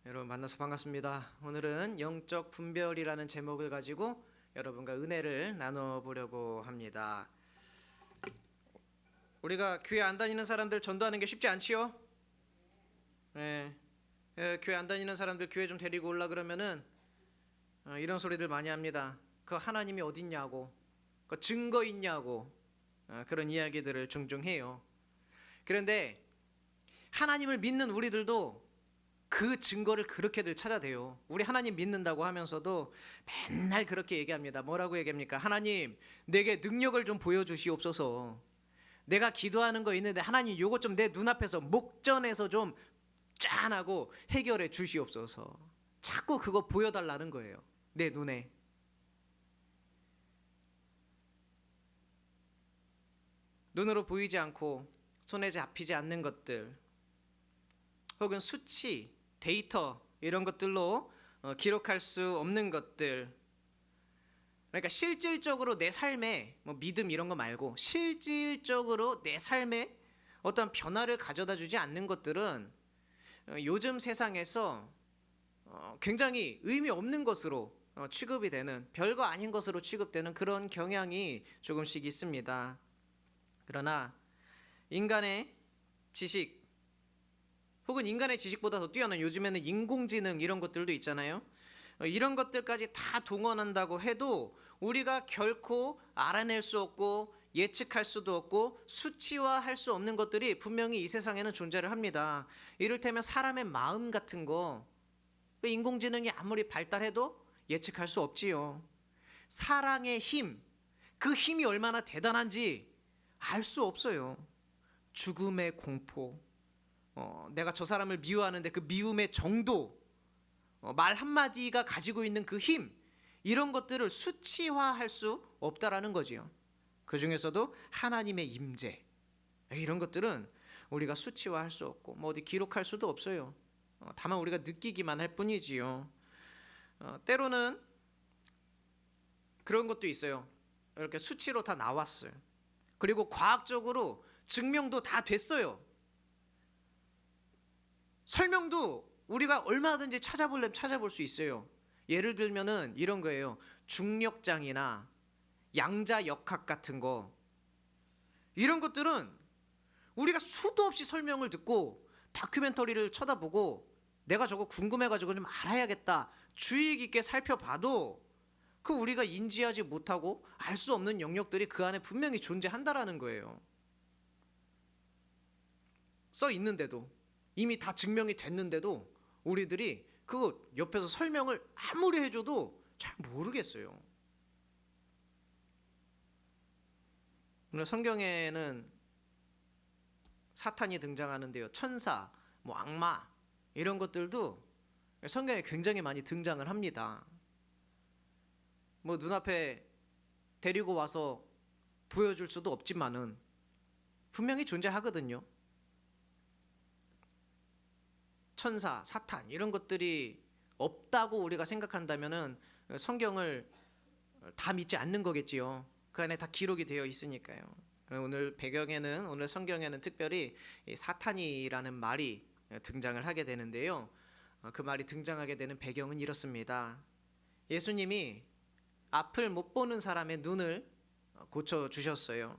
여러분 만나서 반갑습니다. 오늘은 영적 분별이라는 제목을 가지고 여러분과 은혜를 나눠보려고 합니다. 우리가 교회 안 다니는 사람들 전도하는 게 쉽지 않지요? 예, 교회 안 다니는 사람들 교회 좀 데리고 올라 그러면은 이런 소리들 많이 합니다. 그 하나님이 어딨냐고, 그 증거 있냐고, 그런 이야기들을 종종 해요. 그런데 하나님을 믿는 우리들도 그 증거를 그렇게들 찾아대요. 우리 하나님 믿는다고 하면서도 맨날 그렇게 얘기합니다. 뭐라고 얘기합니까? 하나님, 내게 능력을 좀 보여주시옵소서. 내가 기도하는 거 있는데 하나님 요거 좀 내 눈앞에서 목전에서 좀 짠하고 해결해 주시옵소서. 자꾸 그거 보여달라는 거예요. 내 눈에. 눈으로 보이지 않고 손에 잡히지 않는 것들, 혹은 수치, 데이터 이런 것들로 기록할 수 없는 것들. 그러니까 실질적으로 내 삶에 뭐 믿음 이런 거 말고 실질적으로 내 삶에 어떤 변화를 가져다 주지 않는 것들은 요즘 세상에서 굉장히 의미 없는 것으로 취급이 되는, 별거 아닌 것으로 취급되는 그런 경향이 조금씩 있습니다. 그러나 인간의 지식, 혹은 인간의 지식보다 더 뛰어난, 요즘에는 인공지능 이런 것들도 있잖아요. 이런 것들까지 다 동원한다고 해도 우리가 결코 알아낼 수 없고 예측할 수도 없고 수치화할 수 없는 것들이 분명히 이 세상에는 존재를 합니다. 이를테면 사람의 마음 같은 거, 인공지능이 아무리 발달해도 예측할 수 없지요. 사랑의 힘, 그 힘이 얼마나 대단한지 알 수 없어요. 죽음의 공포, 내가 저 사람을 미워하는데 그 미움의 정도, 말 한마디가 가지고 있는 그 힘, 이런 것들을 수치화할 수 없다라는 거지요. 그 중에서도 하나님의 임재, 이런 것들은 우리가 수치화할 수 없고 뭐 어디 기록할 수도 없어요. 다만 우리가 느끼기만 할 뿐이지요. 때로는 그런 것도 있어요. 이렇게 수치로 다 나왔어요. 그리고 과학적으로 증명도 다 됐어요. 설명도 우리가 얼마든지 찾아보려면 찾아볼 수 있어요. 예를 들면은 이런 거예요. 중력장이나 양자역학 같은 거, 이런 것들은 우리가 수도 없이 설명을 듣고 다큐멘터리를 쳐다보고 내가 저거 궁금해가지고 좀 알아야겠다 주의 깊게 살펴봐도 그 우리가 인지하지 못하고 알 수 없는 영역들이 그 안에 분명히 존재한다라는 거예요. 써 있는데도, 이미 다 증명이 됐는데도 우리들이 그거 옆에서 설명을 아무리 해줘도 잘 모르겠어요. 오늘 성경에는 사탄이 등장하는데요, 천사, 뭐 악마 이런 것들도 성경에 굉장히 많이 등장을 합니다. 뭐 눈앞에 데리고 와서 보여줄 수도 없지만은 분명히 존재하거든요. 천사, 사탄 이런 것들이 없다고 우리가 생각한다면은 성경을 다 믿지 않는 거겠지요. 그 안에 다 기록이 되어 있으니까요. 오늘 배경에는, 오늘 성경에는 특별히 사탄이라는 말이 등장을 하게 되는데요. 그 말이 등장하게 되는 배경은 이렇습니다. 예수님이 앞을 못 보는 사람의 눈을 고쳐 주셨어요.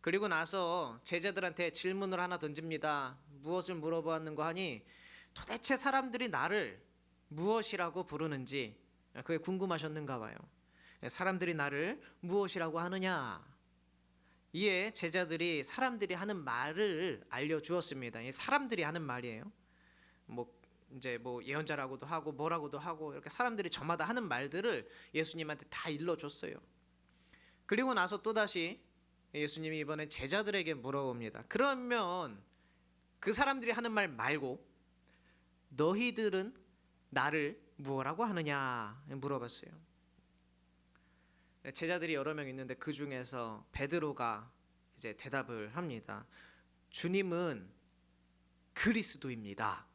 그리고 나서 제자들한테 질문을 하나 던집니다. 무엇을 물어보았는가 하니 도대체 사람들이 나를 무엇이라고 부르는지 그게 궁금하셨는가 봐요. 사람들이 나를 무엇이라고 하느냐. 이에 제자들이 사람들이 하는 말을 알려주었습니다. 사람들이 하는 말이에요. 뭐 이제 뭐 예언자라고도 하고 뭐라고도 하고 이렇게 사람들이 저마다 하는 말들을 예수님한테 다 일러줬어요. 그리고 나서 또다시 예수님이 이번에 제자들에게 물어봅니다. 그러면 그 사람들이 하는 말 말고 너희들은 나를 무엇라고 하느냐 물어봤어요. 제자들이 여러 명 있는데 그 중에서 베드로가 이제 대답을 합니다. 주님은 그리스도입니다.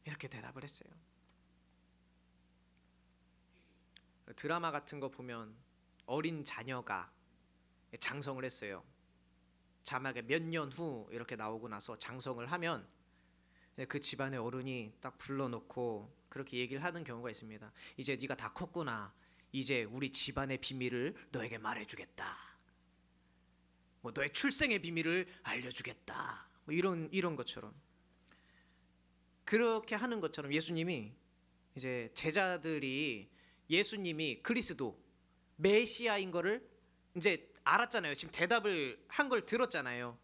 이렇게 대답을 했어요. 드라마 같은 거 보면 어린 자녀가 장성을 했어요. 자막에 몇 년 후 이렇게 나오고 나서 장성을 하면 그 집안의 어른이 딱 불러놓고 그렇게 얘기를 하는 경우가 있습니다. 이제 네가 다 컸구나. 이제 우리 집안의 비밀을 너에게 말해주겠다. 뭐 너의 출생의 비밀을 알려주겠다. 뭐 이런 것처럼, 그렇게 하는 것처럼 예수님이, 이제 제자들이 예수님이 그리스도 메시아인 거를 이제 알았잖아요. 지금 대답을 한 걸 들었잖아요.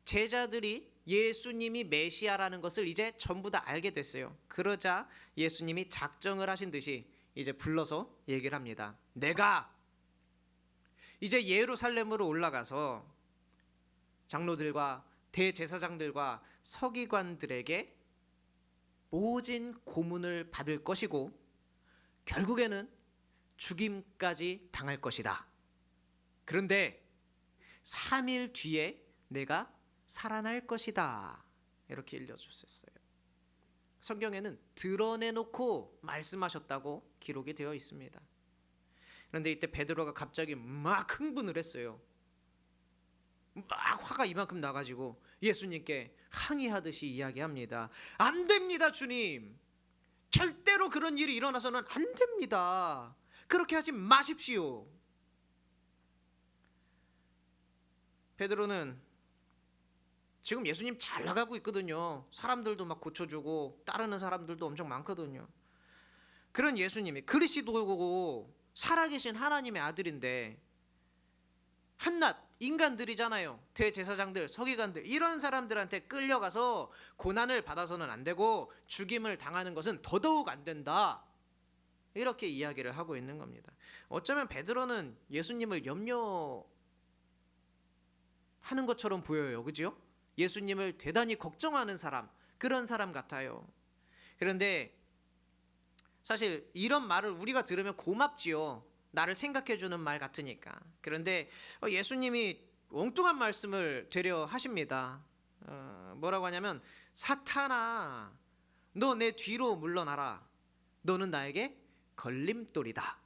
제자들이 예수님이 메시아라는 것을 이제 전부 다 알게 됐어요. 그러자 예수님이 작정을 하신 듯이 이제 불러서 얘기를 합니다. 내가 이제 예루살렘으로 올라가서 장로들과 대제사장들과 서기관들에게 모진 고문을 받을 것이고 결국에는 죽임까지 당할 것이다. 그런데 3일 뒤에 내가 살아날 것이다. 이렇게 일러주셨어요. 성경에는 드러내놓고 말씀하셨다고 기록이 되어 있습니다. 그런데 이때 베드로가 갑자기 막 흥분을 했어요. 막 화가 이만큼 나가지고 예수님께 항의하듯이 이야기합니다. 안 됩니다, 주님. 절대로 그런 일이 일어나서는 안 됩니다. 그렇게 하지 마십시오. 베드로는 지금 예수님 잘 나가고 있거든요. 사람들도 막 고쳐주고 따르는 사람들도 엄청 많거든요. 그런 예수님이 그리스도고 살아계신 하나님의 아들인데 한낱 인간들이잖아요. 대제사장들, 서기관들, 이런 사람들한테 끌려가서 고난을 받아서는 안 되고 죽임을 당하는 것은 더더욱 안 된다. 이렇게 이야기를 하고 있는 겁니다. 어쩌면 베드로는 예수님을 염려하는 것처럼 보여요. 그죠? 예수님을 대단히 걱정하는 사람, 그런 사람 같아요. 그런데 사실 이런 말을 우리가 들으면 고맙지요. 나를 생각해주는 말 같으니까. 그런데 예수님이 엉뚱한 말씀을 되려 하십니다. 뭐라고 하냐면, 사탄아, 너 내 뒤로 물러나라. 너는 나에게 걸림돌이다.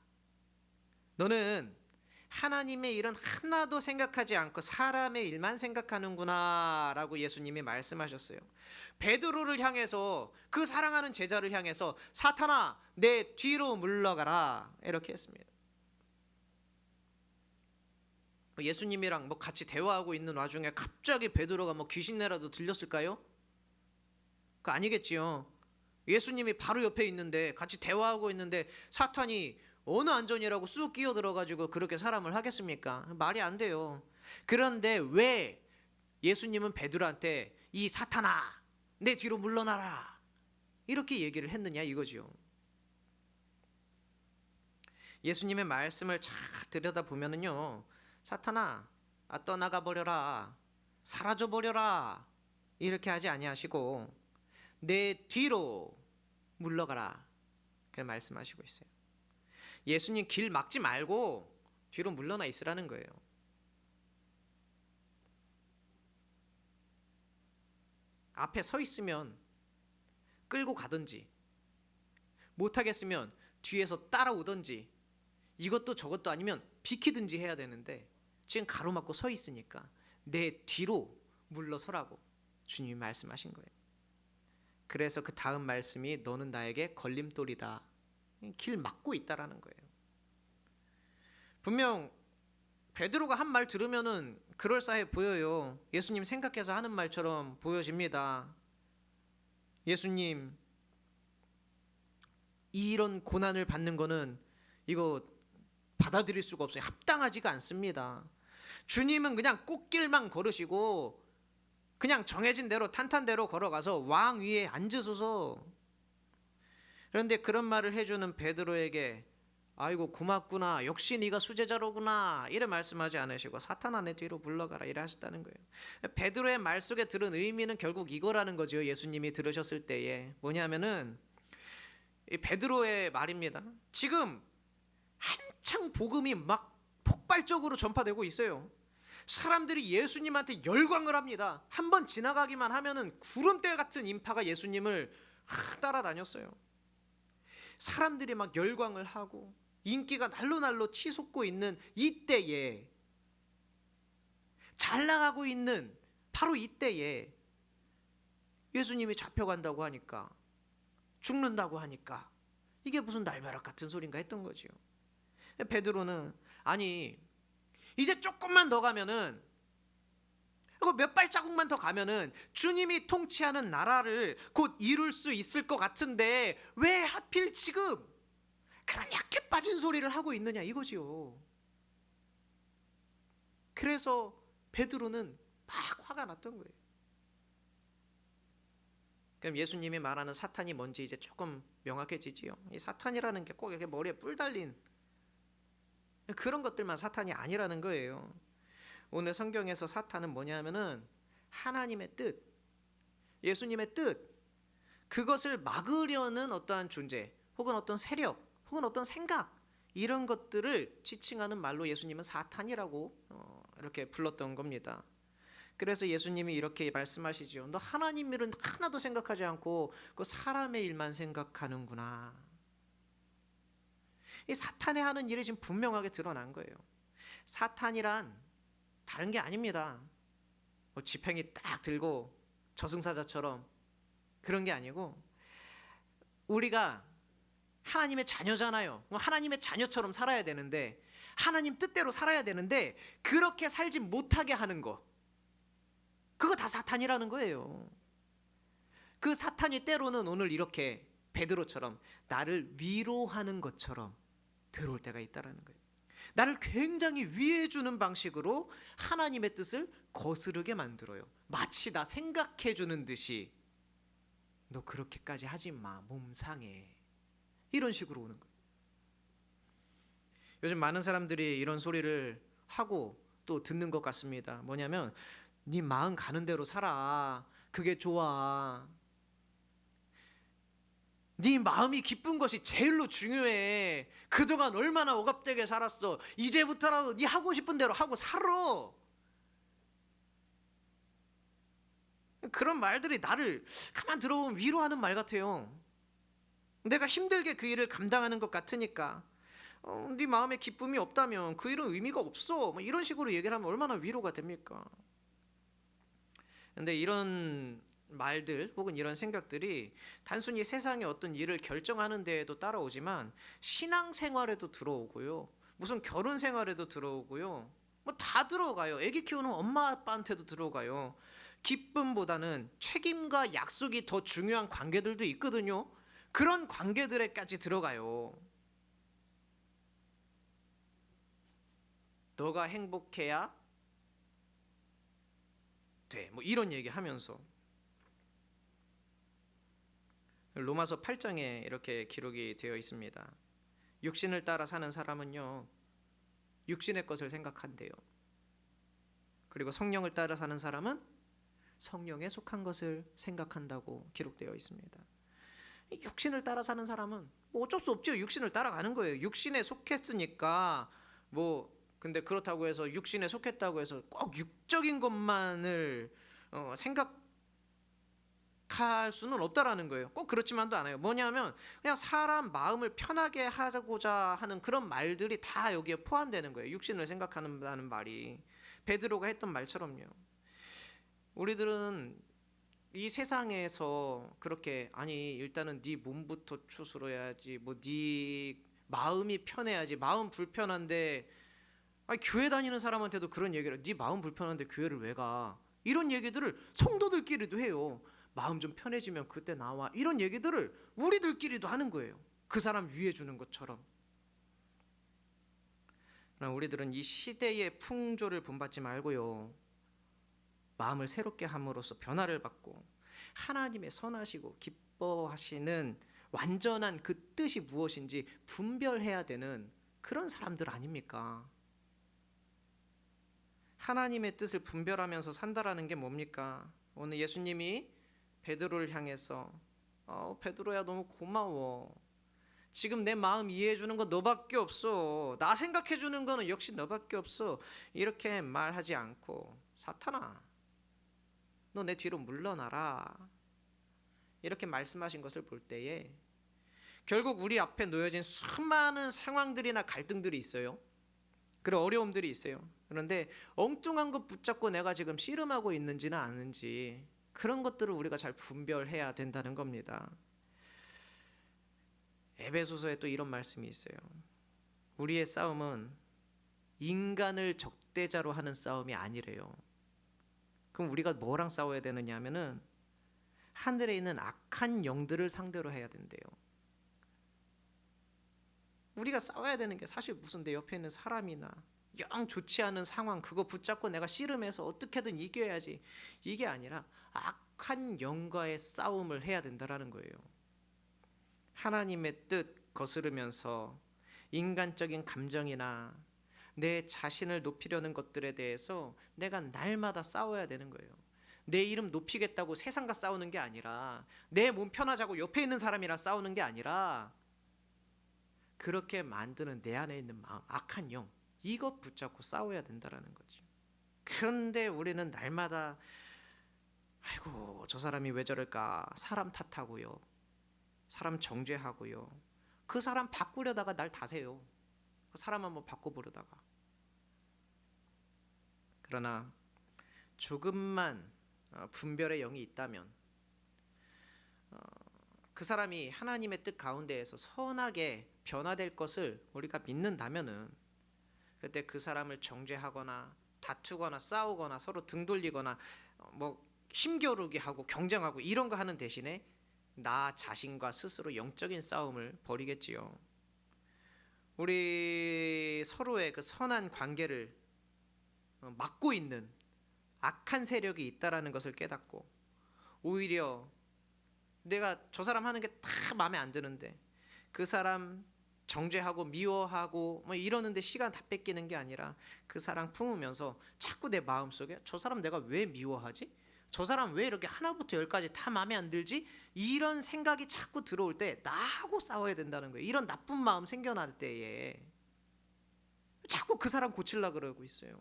너는 하나님의 일은 하나도 생각하지 않고 사람의 일만 생각하는구나 라고 예수님이 말씀하셨어요. 베드로를 향해서, 그 사랑하는 제자를 향해서 사탄아 내 뒤로 물러가라 이렇게 했습니다. 예수님이랑 뭐 같이 대화하고 있는 와중에 갑자기 베드로가 뭐 귀신내라도 들렸을까요? 그거 아니겠지요. 예수님이 바로 옆에 있는데 같이 대화하고 있는데 사탄이 어느 안전이라고 쑥 끼어들어가지고 그렇게 사람을 하겠습니까? 말이 안 돼요. 그런데 왜 예수님은 베드로한테 이 사탄아 내 뒤로 물러나라 이렇게 얘기를 했느냐 이거죠. 예수님의 말씀을 잘 들여다보면은요, 사탄아 떠나가 버려라, 사라져 버려라 이렇게 하지 아니하시고 내 뒤로 물러가라 그렇게 말씀하시고 있어요. 예수님 길 막지 말고 뒤로 물러나 있으라는 거예요. 앞에 서 있으면 끌고 가든지, 못하겠으면 뒤에서 따라오든지, 이것도 저것도 아니면 비키든지 해야 되는데 지금 가로막고 서 있으니까 내 뒤로 물러서라고 주님이 말씀하신 거예요. 그래서 그 다음 말씀이 너는 나에게 걸림돌이다. 길 막고 있다라는 거예요. 분명 베드로가 한 말 들으면은 그럴싸해 보여요. 예수님 생각해서 하는 말처럼 보여집니다. 예수님, 이런 고난을 받는 거는 이거 받아들일 수가 없어요. 합당하지가 않습니다. 주님은 그냥 꽃길만 걸으시고 그냥 정해진 대로 탄탄대로 걸어가서 왕 위에 앉으소서. 그런데 그런 말을 해주는 베드로에게 아이고 고맙구나, 역시 네가 수제자로구나 이래 말씀하지 않으시고 사탄아 내 뒤로 물러가라 이래 하셨다는 거예요. 베드로의 말 속에 들은 의미는 결국 이거라는 거죠. 예수님이 들으셨을 때에 뭐냐면은 베드로의 말입니다. 지금 한창 복음이 막 폭발적으로 전파되고 있어요. 사람들이 예수님한테 열광을 합니다. 한번 지나가기만 하면은 구름대 같은 인파가 예수님을 따라다녔어요. 사람들이 막 열광을 하고 인기가 날로 치솟고 있는 이때에, 잘 나가고 있는 바로 이때에 예수님이 잡혀간다고 하니까, 죽는다고 하니까 이게 무슨 날벼락 같은 소린가 했던 거지요. 베드로는 아니 이제 조금만 더 가면은, 그리고 몇 발자국만 더 가면은 주님이 통치하는 나라를 곧 이룰 수 있을 것 같은데 왜 하필 지금 그런 약해 빠진 소리를 하고 있느냐 이거지요. 그래서 베드로는 막 화가 났던 거예요. 그럼 예수님이 말하는 사탄이 뭔지 이제 조금 명확해지지요. 이 사탄이라는 게 꼭 이렇게 머리에 뿔 달린 그런 것들만 사탄이 아니라는 거예요. 오늘 성경에서 사탄은 뭐냐면은 하나님의 뜻, 예수님의 뜻, 그것을 막으려는 어떠한 존재, 혹은 어떤 세력, 혹은 어떤 생각, 이런 것들을 지칭하는 말로 예수님은 사탄이라고 이렇게 불렀던 겁니다. 그래서 예수님이 이렇게 말씀하시죠. 너 하나님 일은 하나도 생각하지 않고 그 사람의 일만 생각하는구나. 이 사탄이 하는 일이 지금 분명하게 드러난 거예요. 사탄이란 다른 게 아닙니다. 뭐 지팡이 딱 들고 저승사자처럼 그런 게 아니고, 우리가 하나님의 자녀잖아요. 하나님의 자녀처럼 살아야 되는데, 하나님 뜻대로 살아야 되는데 그렇게 살지 못하게 하는 거, 그거 다 사탄이라는 거예요. 그 사탄이 때로는 오늘 이렇게 베드로처럼 나를 위로하는 것처럼 들어올 때가 있다라는 거예요. 나를 굉장히 위해 주는 방식으로 하나님의 뜻을 거스르게 만들어요. 마치 나 생각해 주는 듯이 너 그렇게까지 하지 마, 몸 상해, 이런 식으로 오는 거예요. 요즘 많은 사람들이 이런 소리를 하고 또 듣는 것 같습니다. 뭐냐면 네 마음 가는 대로 살아, 그게 좋아, 네 마음이 기쁜 것이 제일로 중요해, 그동안 얼마나 억압되게 살았어, 이제부터라도 네 하고 싶은 대로 하고 살아. 그런 말들이 나를 가만 들어보면 위로하는 말 같아요. 내가 힘들게 그 일을 감당하는 것 같으니까 네 마음에 기쁨이 없다면 그 일은 의미가 없어, 뭐 이런 식으로 얘기를 하면 얼마나 위로가 됩니까? 근데 이런 말들 혹은 이런 생각들이 단순히 세상의 어떤 일을 결정하는 데에도 따라오지만 신앙생활에도 들어오고요, 무슨 결혼 생활에도 들어오고요, 뭐 다 들어가요. 애기 키우는 엄마 아빠한테도 들어가요. 기쁨보다는 책임과 약속이 더 중요한 관계들도 있거든요. 그런 관계들에까지 들어가요. 너가 행복해야 돼, 뭐 이런 얘기 하면서 로마서 8장에 이렇게 기록이 되어 있습니다. 육신을 따라 사는 사람은요, 육신의 것을 생각한대요. 그리고 성령을 따라 사는 사람은 성령에 속한 것을 생각한다고 기록되어 있습니다. 육신을 따라 사는 사람은 뭐 어쩔 수 없죠. 육신을 따라가는 거예요. 육신에 속했으니까 뭐, 근데 그렇다고 해서 육신에 속했다고 해서 꼭 육적인 것만을 생각할 수는 없다라는 거예요. 꼭 그렇지만도 않아요. 뭐냐면 그냥 사람 마음을 편하게 하고자 하는 그런 말들이 다 여기에 포함되는 거예요. 육신을 생각한다는 말이 베드로가 했던 말처럼요. 우리들은 이 세상에서 그렇게, 아니 일단은 네 몸부터 추스러야지, 뭐 네 마음이 편해야지, 마음 불편한데, 아니 교회 다니는 사람한테도 그런 얘기를, 네 마음 불편한데 교회를 왜 가, 이런 얘기들을 성도들끼리도 해요. 마음 좀 편해지면 그때 나와, 이런 얘기들을 우리들끼리도 하는 거예요. 그 사람 위해 주는 것처럼. 그러나 우리들은 이 시대의 풍조를 본받지 말고요, 마음을 새롭게 함으로써 변화를 받고 하나님의 선하시고 기뻐하시는 완전한 그 뜻이 무엇인지 분별해야 되는 그런 사람들 아닙니까? 하나님의 뜻을 분별하면서 산다라는 게 뭡니까? 오늘 예수님이 베드로를 향해서 베드로야 너무 고마워, 지금 내 마음 이해해 주는 건 너밖에 없어, 나 생각해 주는 거는 역시 너밖에 없어, 이렇게 말하지 않고 사탄아 너 내 뒤로 물러나라, 이렇게 말씀하신 것을 볼 때에 결국 우리 앞에 놓여진 수많은 상황들이나 갈등들이 있어요. 그런 어려움들이 있어요. 그런데 엉뚱한 것 붙잡고 내가 지금 씨름하고 있는지는 아는지, 그런 것들을 우리가 잘 분별해야 된다는 겁니다. 에베소서에 또 이런 말씀이 있어요. 우리의 싸움은 인간을 적대자로 하는 싸움이 아니래요. 그럼 우리가 뭐랑 싸워야 되느냐 하면은 하늘에 있는 악한 영들을 상대로 해야 된대요. 우리가 싸워야 되는 게 사실 무슨 내 옆에 있는 사람이나 영 좋지 않은 상황 그거 붙잡고 내가 씨름해서 어떻게든 이겨야지, 이게 아니라 악한 영과의 싸움을 해야 된다라는 거예요. 하나님의 뜻 거스르면서 인간적인 감정이나 내 자신을 높이려는 것들에 대해서 내가 날마다 싸워야 되는 거예요. 내 이름 높이겠다고 세상과 싸우는 게 아니라, 내 몸 편하자고 옆에 있는 사람이랑 싸우는 게 아니라, 그렇게 만드는 내 안에 있는 마음, 악한 영, 이것 붙잡고 싸워야 된다라는 거지. 그런데 우리는 날마다 아이고 저 사람이 왜 저럴까, 사람 탓하고요, 사람 정죄하고요, 그 사람 바꾸려다가 날 다세요. 그 사람 한번 바꿔보려다가. 그러나 조금만 분별의 영이 있다면, 그 사람이 하나님의 뜻 가운데에서 선하게 변화될 것을 우리가 믿는다면은, 그때 그 사람을 정죄하거나 다투거나 싸우거나 서로 등 돌리거나 뭐 힘겨루기 하고 경쟁하고 이런 거 하는 대신에 나 자신과 스스로 영적인 싸움을 벌이겠지요. 우리 서로의 그 선한 관계를 막고 있는 악한 세력이 있다라는 것을 깨닫고, 오히려 내가 저 사람 하는 게 다 마음에 안 드는데 그 사람 정죄하고 미워하고 뭐 이러는데 시간 다 뺏기는 게 아니라, 그 사랑 품으면서 자꾸 내 마음속에 저 사람 내가 왜 미워하지? 저 사람 왜 이렇게 하나부터 열까지 다 마음에 안 들지? 이런 생각이 자꾸 들어올 때 나하고 싸워야 된다는 거예요. 이런 나쁜 마음 생겨날 때에 자꾸 그 사람 고치려고 그러고 있어요.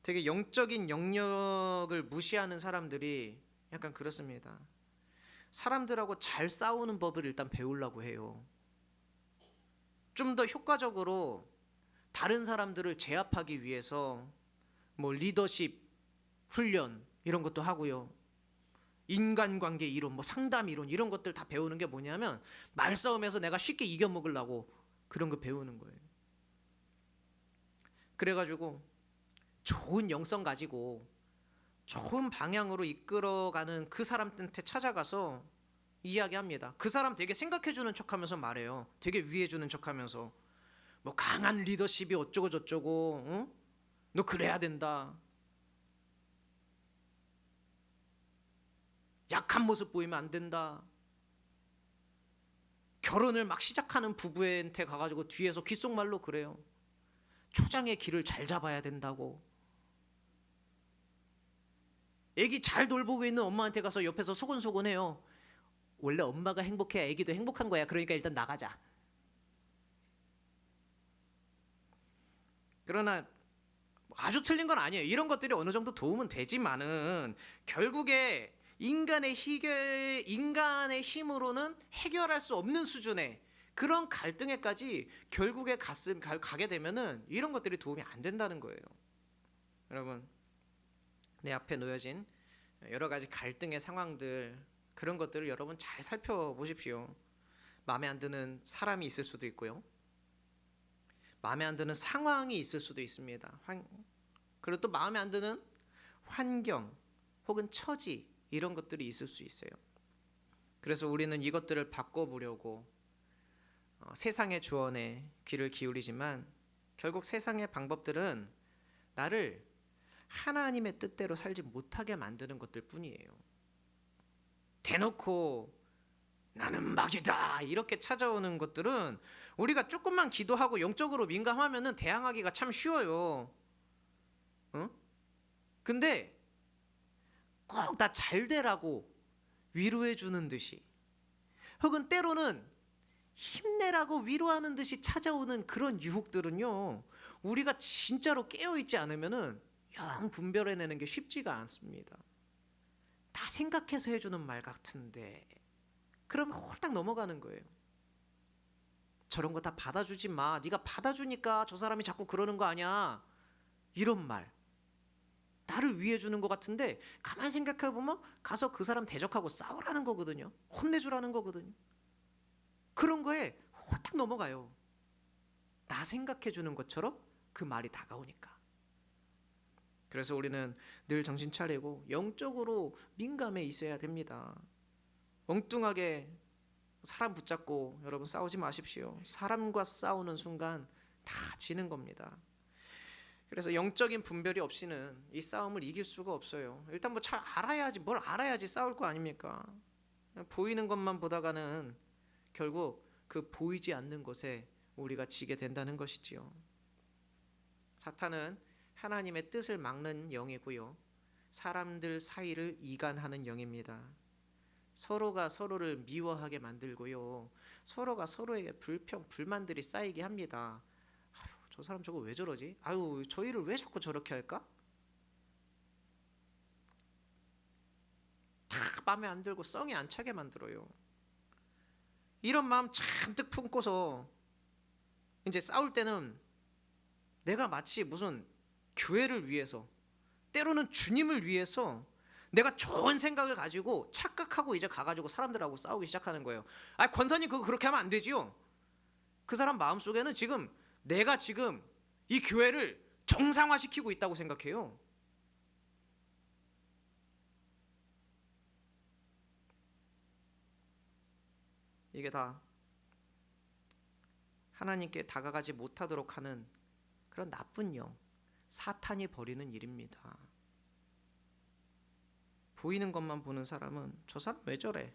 되게 영적인 영역을 무시하는 사람들이 약간 그렇습니다. 사람들하고 잘 싸우는 법을 일단 배우려고 해요. 좀 더 효과적으로 다른 사람들을 제압하기 위해서 뭐 리더십 훈련 이런 것도 하고요. 인간관계 이론, 뭐 상담 이론 이런 것들 다 배우는 게 뭐냐면, 말싸움에서 내가 쉽게 이겨먹으려고 그런 거 배우는 거예요. 그래가지고 좋은 영성 가지고 좋은 방향으로 이끌어가는 그 사람한테 찾아가서 이야기합니다. 그 사람 되게 생각해주는 척하면서 말해요. 되게 위해주는 척하면서 뭐 강한 리더십이 어쩌고 저쩌고, 응? 너 그래야 된다. 약한 모습 보이면 안 된다. 결혼을 막 시작하는 부부한테 가가지고 뒤에서 귓속말로 그래요. 초장의 길을 잘 잡아야 된다고. 애기 잘 돌보고 있는 엄마한테 가서 옆에서 소곤소곤해요. 원래 엄마가 행복해야 애기도 행복한 거야. 그러니까 일단 나가자. 그러나 아주 틀린 건 아니에요. 이런 것들이 어느 정도 도움은 되지만은 결국에 인간의 힘으로는 해결할 수 없는 수준의 그런 갈등에까지 결국에 가게 되면은 이런 것들이 도움이 안 된다는 거예요. 여러분, 내 앞에 놓여진 여러 가지 갈등의 상황들, 그런 것들을 여러분 잘 살펴보십시오. 마음에 안 드는 사람이 있을 수도 있고요, 마음에 안 드는 상황이 있을 수도 있습니다. 그리고 또 마음에 안 드는 환경 혹은 처지, 이런 것들이 있을 수 있어요. 그래서 우리는 이것들을 바꿔보려고 세상의 조언에 귀를 기울이지만, 결국 세상의 방법들은 나를 하나님의 뜻대로 살지 못하게 만드는 것들 뿐이에요. 대놓고 나는 마귀다 이렇게 찾아오는 것들은 우리가 조금만 기도하고 영적으로 민감하면은 대항하기가 참 쉬워요. 응? 근데 꼭 나 잘 되라고 위로해 주는 듯이, 혹은 때로는 힘내라고 위로하는 듯이 찾아오는 그런 유혹들은요, 우리가 진짜로 깨어있지 않으면은 영 분별해내는 게 쉽지가 않습니다. 다 생각해서 해주는 말 같은데 그러면 홀딱 넘어가는 거예요. 저런 거 다 받아주지 마. 네가 받아주니까 저 사람이 자꾸 그러는 거 아니야. 이런 말 나를 위해 주는 것 같은데 가만히 생각해 보면 가서 그 사람 대적하고 싸우라는 거거든요. 혼내주라는 거거든요. 그런 거에 호딱 넘어가요. 나 생각해 주는 것처럼 그 말이 다가오니까. 그래서 우리는 늘 정신 차리고 영적으로 민감해 있어야 됩니다. 엉뚱하게 사람 붙잡고 여러분 싸우지 마십시오. 사람과 싸우는 순간 다 지는 겁니다. 그래서 영적인 분별이 없이는 이 싸움을 이길 수가 없어요. 일단 뭐 잘 알아야지, 뭘 알아야지 싸울 거 아닙니까? 보이는 것만 보다가는 결국 그 보이지 않는 것에 우리가 지게 된다는 것이지요. 사탄은 하나님의 뜻을 막는 영이고요, 사람들 사이를 이간하는 영입니다. 서로가 서로를 미워하게 만들고요, 서로가 서로에게 불평, 불만들이 쌓이게 합니다. 아유, 저 사람 저거 왜 저러지? 아유, 저 일을 왜 자꾸 저렇게 할까? 다 마음에 안 들고 성이 안 차게 만들어요. 이런 마음 잔뜩 품고서 이제 싸울 때는 내가 마치 무슨 교회를 위해서, 때로는 주님을 위해서 내가 좋은 생각을 가지고 착각하고 이제 가가지고 사람들하고 싸우기 시작하는 거예요. 아, 권사님 그거 그렇게 하면 안 되지요. 그 사람 마음속에는 지금 내가 지금 이 교회를 정상화시키고 있다고 생각해요. 이게 다 하나님께 다가가지 못하도록 하는 그런 나쁜 영, 사탄이 벌이는 일입니다. 보이는 것만 보는 사람은 저 사람 왜 저래?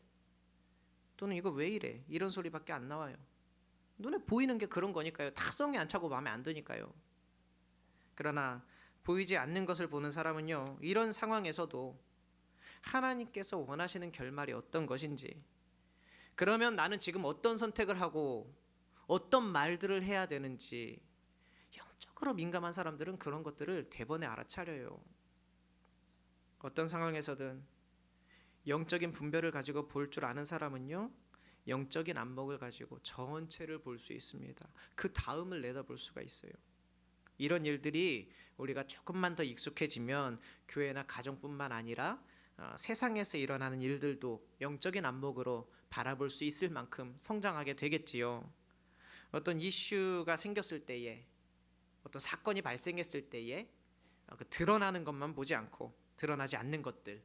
또는 이거 왜 이래? 이런 소리밖에 안 나와요. 눈에 보이는 게 그런 거니까요. 다 성이 안 차고 마음에 안 드니까요. 그러나 보이지 않는 것을 보는 사람은요, 이런 상황에서도 하나님께서 원하시는 결말이 어떤 것인지, 그러면 나는 지금 어떤 선택을 하고 어떤 말들을 해야 되는지, 영적으로 민감한 사람들은 그런 것들을 대번에 알아차려요. 어떤 상황에서든 영적인 분별을 가지고 볼 줄 아는 사람은요, 영적인 안목을 가지고 전체를 볼 수 있습니다. 그 다음을 내다볼 수가 있어요. 이런 일들이 우리가 조금만 더 익숙해지면 교회나 가정뿐만 아니라 세상에서 일어나는 일들도 영적인 안목으로 바라볼 수 있을 만큼 성장하게 되겠지요. 어떤 이슈가 생겼을 때에, 어떤 사건이 발생했을 때에 그 드러나는 것만 보지 않고 드러나지 않는 것들,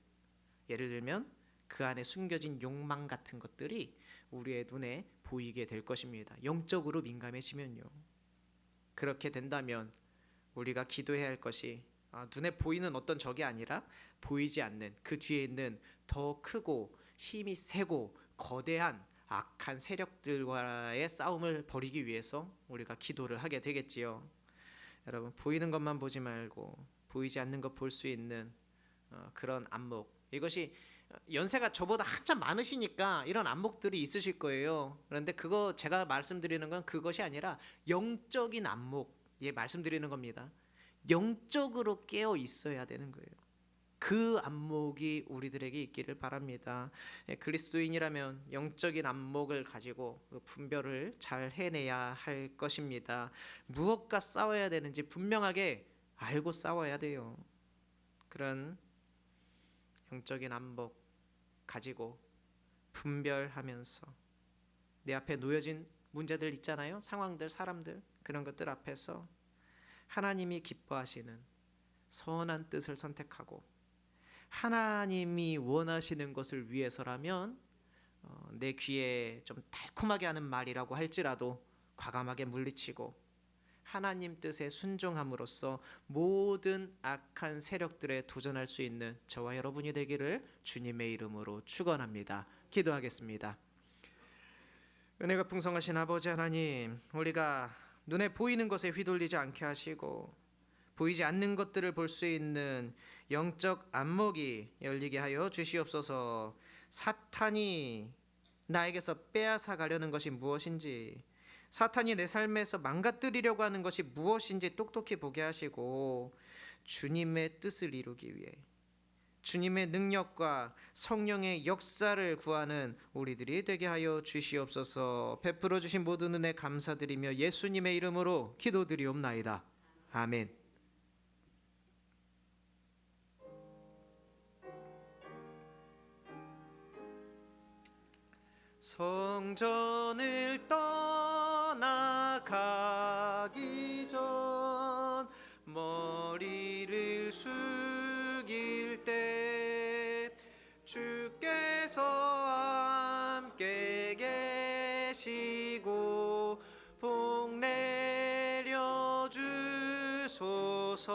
예를 들면 그 안에 숨겨진 욕망 같은 것들이 우리의 눈에 보이게 될 것입니다. 영적으로 민감해지면요. 그렇게 된다면 우리가 기도해야 할 것이 눈에 보이는 어떤 적이 아니라 보이지 않는 그 뒤에 있는 더 크고 힘이 세고 거대한 악한 세력들과의 싸움을 벌이기 위해서 우리가 기도를 하게 되겠지요. 여러분, 보이는 것만 보지 말고 보이지 않는 것 볼 수 있는 그런 안목, 이것이 연세가 저보다 한참 많으시니까 이런 안목들이 있으실 거예요. 그런데 그거 제가 말씀드리는 건 그것이 아니라 영적인 안목, 예, 말씀드리는 겁니다. 영적으로 깨어 있어야 되는 거예요. 그 안목이 우리들에게 있기를 바랍니다. 그리스도인이라면 영적인 안목을 가지고 그 분별을 잘 해내야 할 것입니다. 무엇과 싸워야 되는지 분명하게 알고 싸워야 돼요. 그런 영적인 안목 가지고 분별하면서 내 앞에 놓여진 문제들 있잖아요. 상황들, 사람들, 그런 것들 앞에서 하나님이 기뻐하시는 선한 뜻을 선택하고 하나님이 원하시는 것을 위해서라면 내 귀에 좀 달콤하게 하는 말이라고 할지라도 과감하게 물리치고 하나님 뜻에 순종함으로써 모든 악한 세력들에 도전할 수 있는 저와 여러분이 되기를 주님의 이름으로 축원합니다. 기도하겠습니다. 은혜가 풍성하신 아버지 하나님, 우리가 눈에 보이는 것에 휘둘리지 않게 하시고 보이지 않는 것들을 볼 수 있는 영적 안목이 열리게 하여 주시옵소서. 사탄이 나에게서 빼앗아 가려는 것이 무엇인지, 사탄이 내 삶에서 망가뜨리려고 하는 것이 무엇인지 똑똑히 보게 하시고 주님의 뜻을 이루기 위해 주님의 능력과 성령의 역사를 구하는 우리들이 되게 하여 주시옵소서. 베풀어 주신 모든 은혜 감사드리며 예수님의 이름으로 기도드리옵나이다. 아멘. 성전을 떠나가기 전 머리를 숙일 때 주께서 함께 계시고 복 내려 주소서.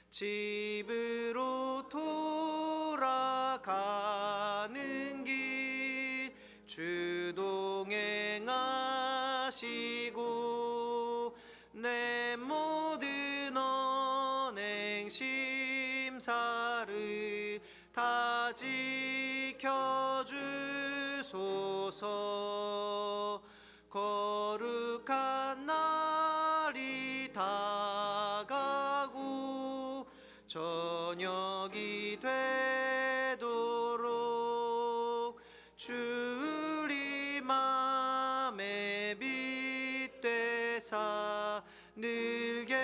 집으로 돌아가는 길 주 동행하시고 내 모든 언행 심사를 다 지켜주소서. 거룩한 날이 다가고 저녁이 되도록 주리 맘에 빛되사 늘게